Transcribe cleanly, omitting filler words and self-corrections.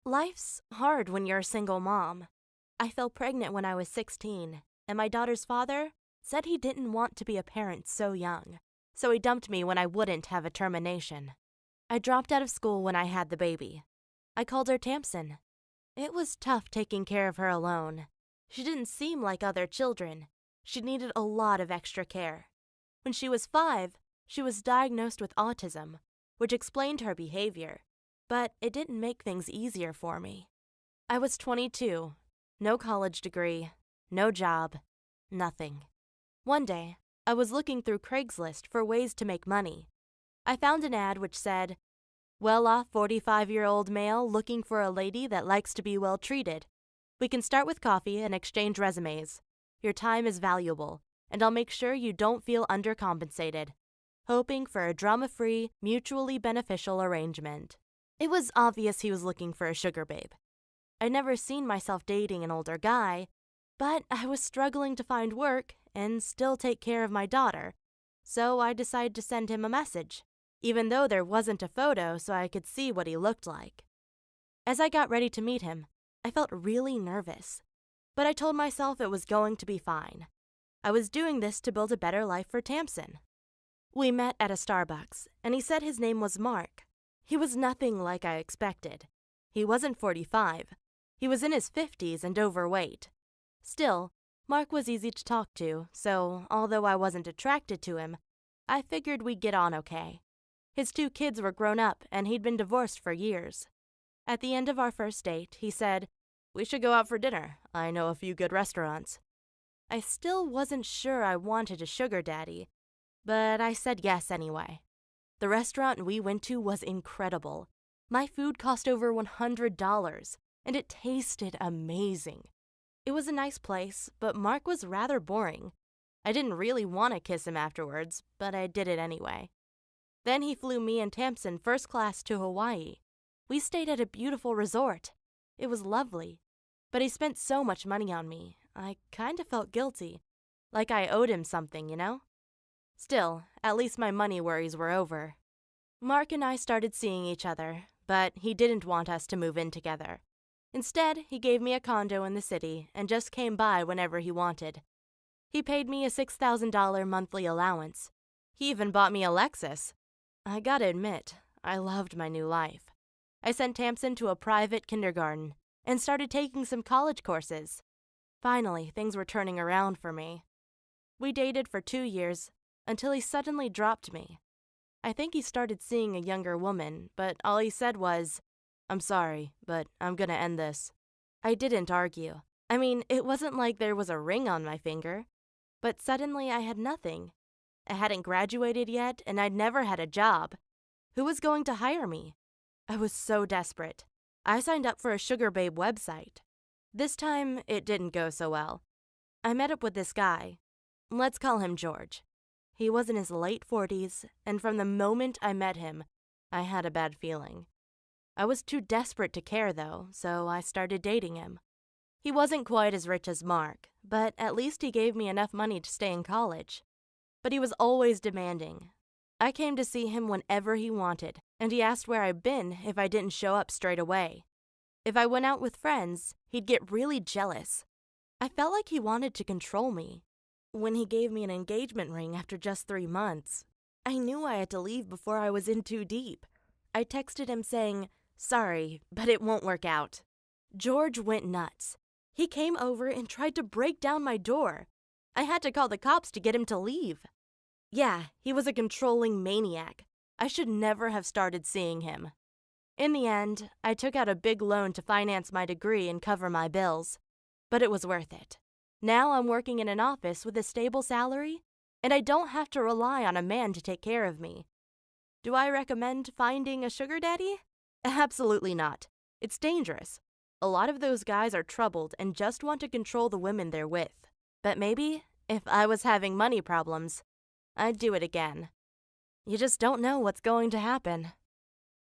Life's hard when you're a single mom. I fell pregnant when I was 16, and my daughter's father said he didn't want to be a parent so young, so he dumped me when I wouldn't have a termination. I dropped out of school when I had the baby. I called her Tamsin. It was tough taking care of her alone. She didn't seem like other children. She needed a lot of extra care. When she was 5, she was diagnosed with autism, which explained her behavior, but it didn't make things easier for me. I was 22, no college degree, no job, nothing. One day, I was looking through Craigslist for ways to make money. I found an ad which said, "Well-off 45-year-old male looking for a lady that likes to be well treated. We can start with coffee and exchange resumes. Your time is valuable, and I'll make sure you don't feel undercompensated. Hoping for a drama-free, mutually beneficial arrangement." It was obvious he was looking for a sugar babe. I'd never seen myself dating an older guy, but I was struggling to find work and still take care of my daughter, so I decided to send him a message, even though there wasn't a photo so I could see what he looked like. As I got ready to meet him, I felt really nervous, but I told myself it was going to be fine. I was doing this to build a better life for Tamsin. We met at a Starbucks, and he said his name was Mark. He was nothing like I expected. He wasn't 45. He was in his 50s and overweight. Still, Mark was easy to talk to, so although I wasn't attracted to him, I figured we'd get on okay. His 2 kids were grown up, and he'd been divorced for years. At the end of our first date, he said, "We should go out for dinner. I know a few good restaurants." I still wasn't sure I wanted a sugar daddy, but I said yes anyway. The restaurant we went to was incredible. My food cost over $100, and it tasted amazing. It was a nice place, but Mark was rather boring. I didn't really want to kiss him afterwards, but I did it anyway. Then he flew me and Tamsin first class to Hawaii. We stayed at a beautiful resort. It was lovely, but he spent so much money on me, I kind of felt guilty, like I owed him something, you know? Still, at least my money worries were over. Mark and I started seeing each other, but he didn't want us to move in together. Instead, he gave me a condo in the city and just came by whenever he wanted. He paid me a $6,000 monthly allowance. He even bought me a Lexus. I gotta admit, I loved my new life. I sent Tamsin to a private kindergarten and started taking some college courses. Finally, things were turning around for me. We dated for 2 years, until he suddenly dropped me. I think he started seeing a younger woman, but all he said was, "I'm sorry, but I'm gonna end this." I didn't argue. I mean, it wasn't like there was a ring on my finger. But suddenly I had nothing. I hadn't graduated yet, and I'd never had a job. Who was going to hire me? I was so desperate. I signed up for a sugar babe website. This time, it didn't go so well. I met up with this guy. Let's call him George. He was in his late 40s, and from the moment I met him, I had a bad feeling. I was too desperate to care, though, so I started dating him. He wasn't quite as rich as Mark, but at least he gave me enough money to stay in college. But he was always demanding. I came to see him whenever he wanted, and he asked where I'd been if I didn't show up straight away. If I went out with friends, he'd get really jealous. I felt like he wanted to control me. When he gave me an engagement ring after just 3 months, I knew I had to leave before I was in too deep. I texted him saying, "Sorry, but it won't work out." George went nuts. He came over and tried to break down my door. I had to call the cops to get him to leave. Yeah, he was a controlling maniac. I should never have started seeing him. In the end, I took out a big loan to finance my degree and cover my bills. But it was worth it. Now I'm working in an office with a stable salary, and I don't have to rely on a man to take care of me. Do I recommend finding a sugar daddy? Absolutely not. It's dangerous. A lot of those guys are troubled and just want to control the women they're with. But maybe, if I was having money problems, I'd do it again. You just don't know what's going to happen.